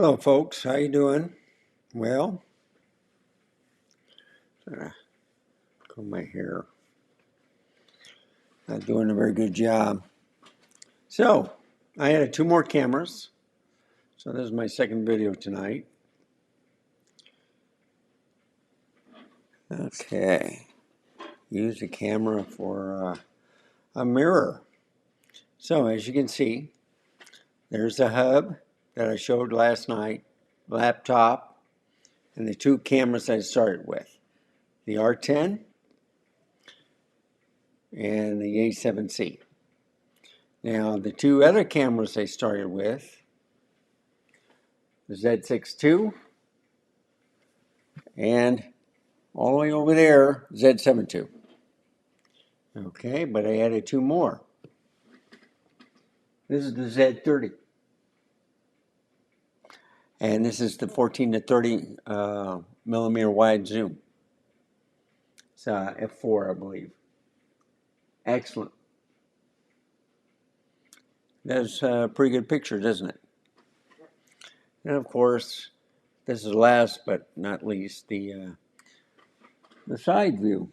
Hello folks, how you doing? Well, comb my hair. Not doing a very good job. So, I added two more cameras. So this is my second video tonight. Okay, use the camera for a mirror. So as you can see, there's the hub that I showed last night, laptop, and the two cameras I started with. The R10 and the A7C. Now, the two other cameras I started with, the Z6 II, and all the way over there, Z7 II. Okay, but I added two more. This is the Z30. And this is the 14 to 30 millimeter wide zoom. It's f4, I believe. Excellent. That's a pretty good picture, doesn't it? And of course, this is last but not least, the side view.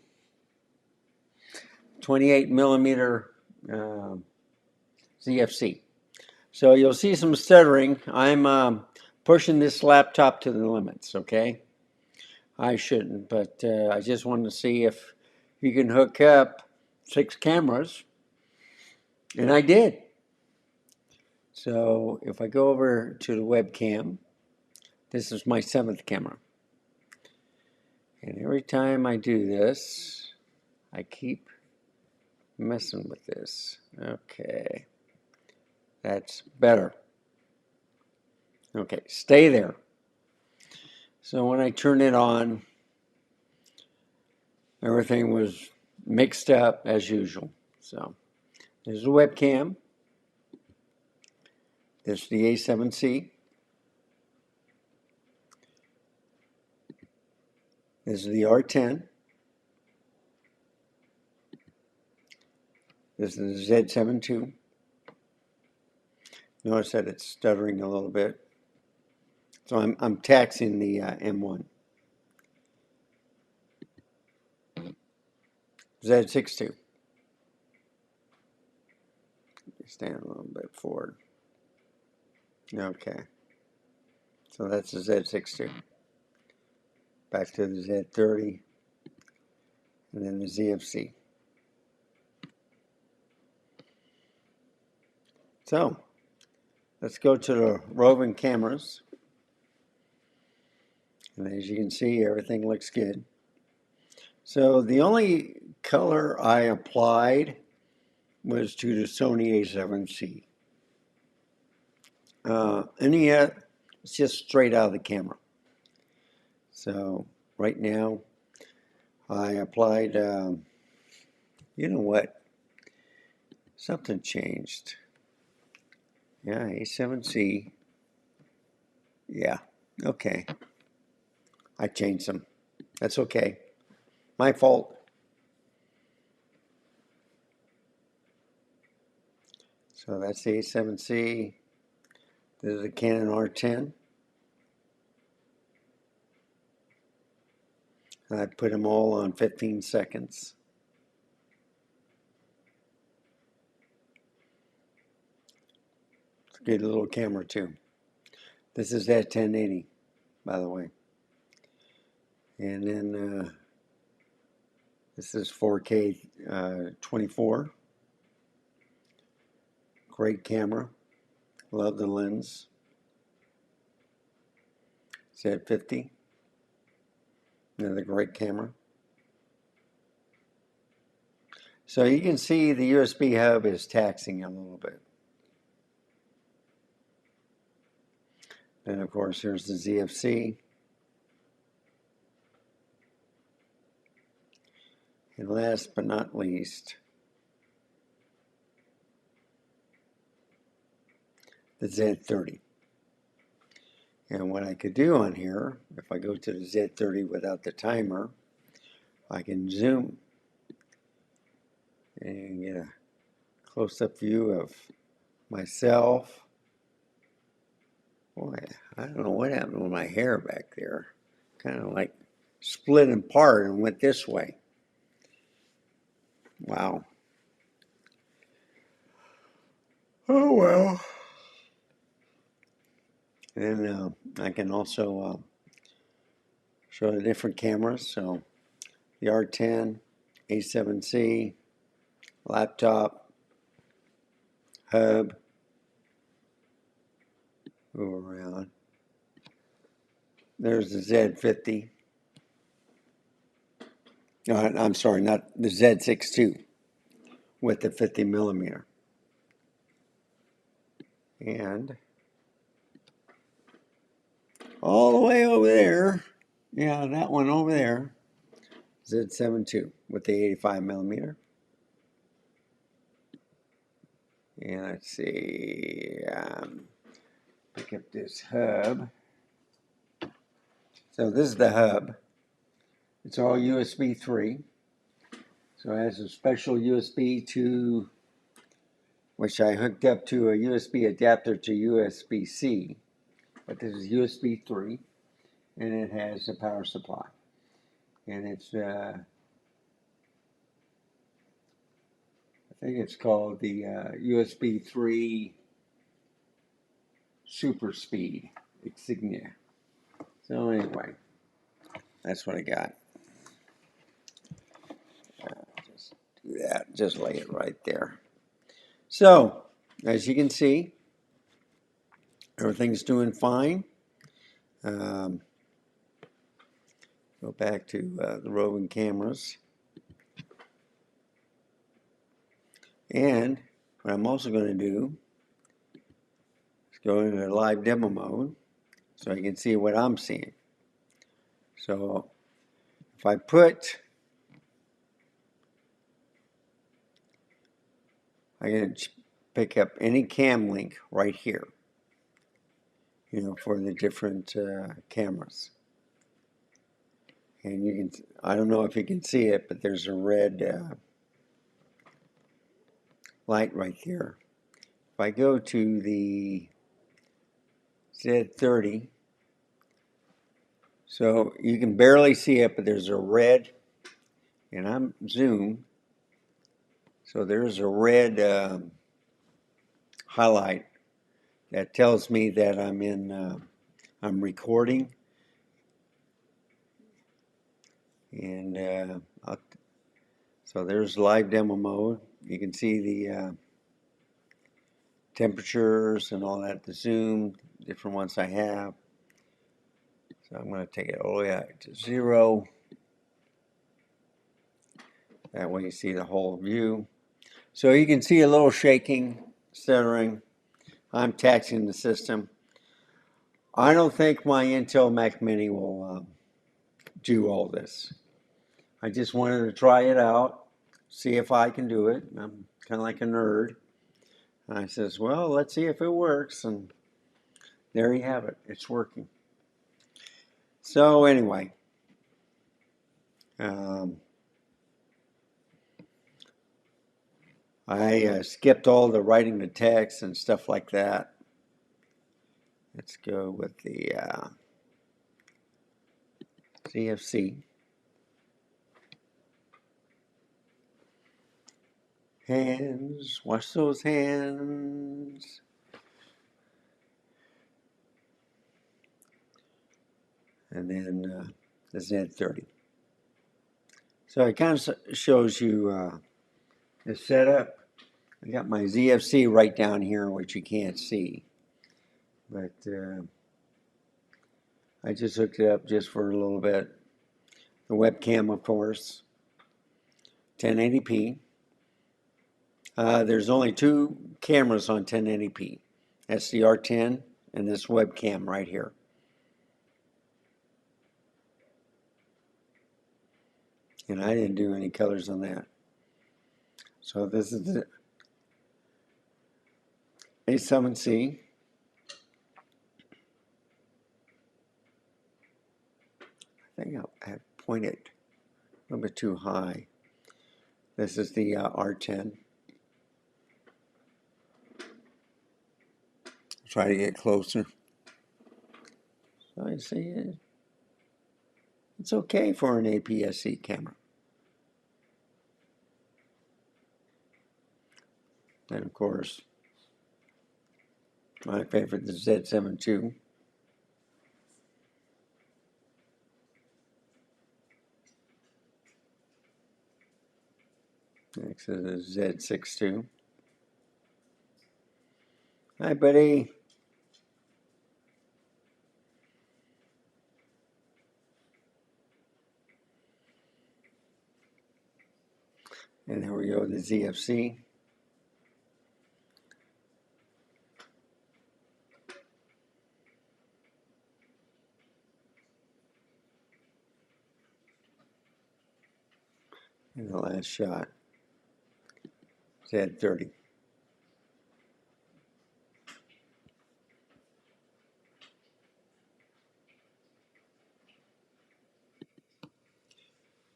28 millimeter Zfc. So you'll see some stuttering. I'm pushing this laptop to the limits, okay? I shouldn't, but I just wanted to see if you can hook up 6 cameras, and I did. So if I go over to the webcam, this is my 7th camera. And every time I do this, I keep messing with this. Okay, that's better. Okay, stay there. So when I turned it on, everything was mixed up as usual. So there's the webcam. This is the A7C. This is the R10. This is the Z7 II. Notice that it's stuttering a little bit. So I'm taxing the M1. Z6 II. Stand a little bit forward. Okay. So that's the Z6 II. Back to the Z30. And then the ZFC. So let's go to the roving cameras. And as you can see, everything looks good. So the only color I applied was to the Sony A7C. Any it's just straight out of the camera. So right now I applied, you know what, something changed. Yeah, A7C. Yeah, okay. I changed them. That's okay. My fault. So that's the A7C. This is a Canon R10. I put them all on 15 seconds. It's a good little camera too. This is that 1080, by the way. And then this is 4K 24. Great camera. Love the lens. Z50. Another great camera. So you can see the USB hub is taxing a little bit. And of course, here's the ZFC. And last but not least, the Z30. And what I could do on here, if I go to the Z30 without the timer, I can zoom and get a close-up view of myself Boy, I don't know what happened with my hair back there. Kind of like split apart and went this way. Wow. Oh well. And I can also show the different cameras. So the R10, A7C, laptop, hub, move around. There's the Z50. No, I'm sorry, not the Z6 II with the 50 millimeter. And all the way over there, yeah, that one over there, Z7 II with the 85 millimeter. And let's see, pick up this hub. So this is the hub. It's all USB 3. So it has a special USB to, which I hooked up to a USB adapter to USB-C. But this is USB 3, and it has a power supply. And it's, I think it's called the USB 3 Super Speed Insignia. So anyway, that's what I got. Just do that, just lay it right there. So, as you can see, everything's doing fine. Go back to the roving cameras. And what I'm also going to do is go into live demo mode so I can see what I'm seeing. So if I can pick up any cam link right here, you know, for the different cameras. And you can, I don't know if you can see it, but there's a red light right there. If I go to the Z30, so you can barely see it, but there's a red, and I'm zoomed, so there's a red highlight that tells me that I'm recording. And so there's live demo mode. You can see the temperatures and all that, the zoom, different ones I have. So I'm going to take it all the way out to 0. That way you see the whole view. So you can see a little shaking, stuttering. I'm taxing the system. I don't think my Intel Mac Mini will do all this. I just wanted to try it out, see if I can do it. I'm kind of like a nerd. And I says, well, let's see if it works. And there you have it. It's working. So anyway, I skipped all the writing the text and stuff like that. Let's go with the ZFC. Hands, wash those hands. And then the Z30. So it kind of shows you the setup. I got my ZFC right down here, which you can't see. But I just hooked it up just for a little bit. The webcam, of course, 1080p. There's only 2 cameras on 1080p. That's the R10 and this webcam right here. And I didn't do any colors on that. So this is the A7C. I think I have pointed a little bit too high. This is the R10. Try to get closer. So I see it's okay for an APS-C camera. And of course, my favorite, the Z7 II. Next is the Z6 II. Hi, buddy. And there we go, the ZFC. And the last shot, Z30.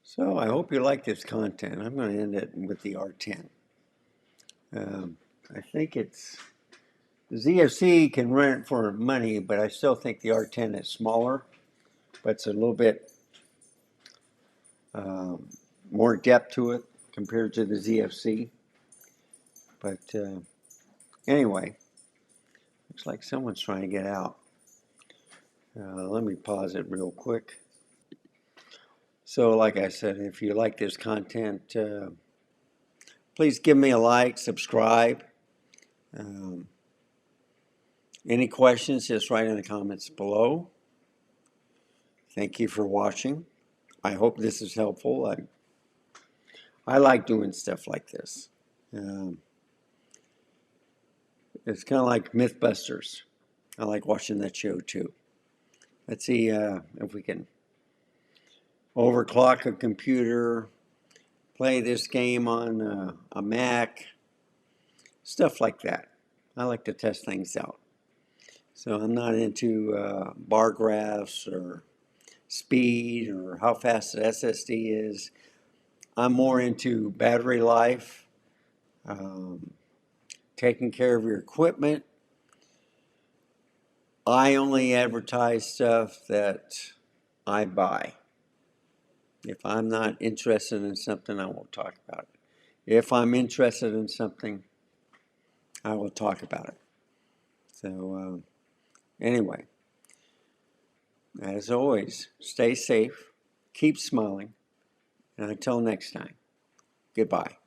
So I hope you like this content. I'm going to end it with the R10. I think it's, the ZFC can run it for money, but I still think the R10 is smaller, but it's a little bit more depth to it compared to the ZFC. But anyway, looks like someone's trying to get out. Let me pause it real quick. So like I said, if you like this content, please give me a like, subscribe. Any questions, just write in the comments below. Thank you for watching. I hope this is helpful. I like doing stuff like this. It's kind of like Mythbusters. I like watching that show too. Let's see if we can overclock a computer, play this game on a Mac, stuff like that. I like to test things out. So I'm not into bar graphs or speed or how fast the SSD is. I'm more into battery life, taking care of your equipment. I only advertise stuff that I buy. If I'm not interested in something, I won't talk about it. If I'm interested in something, I will talk about it. So anyway, as always, stay safe, keep smiling, and until next time, goodbye.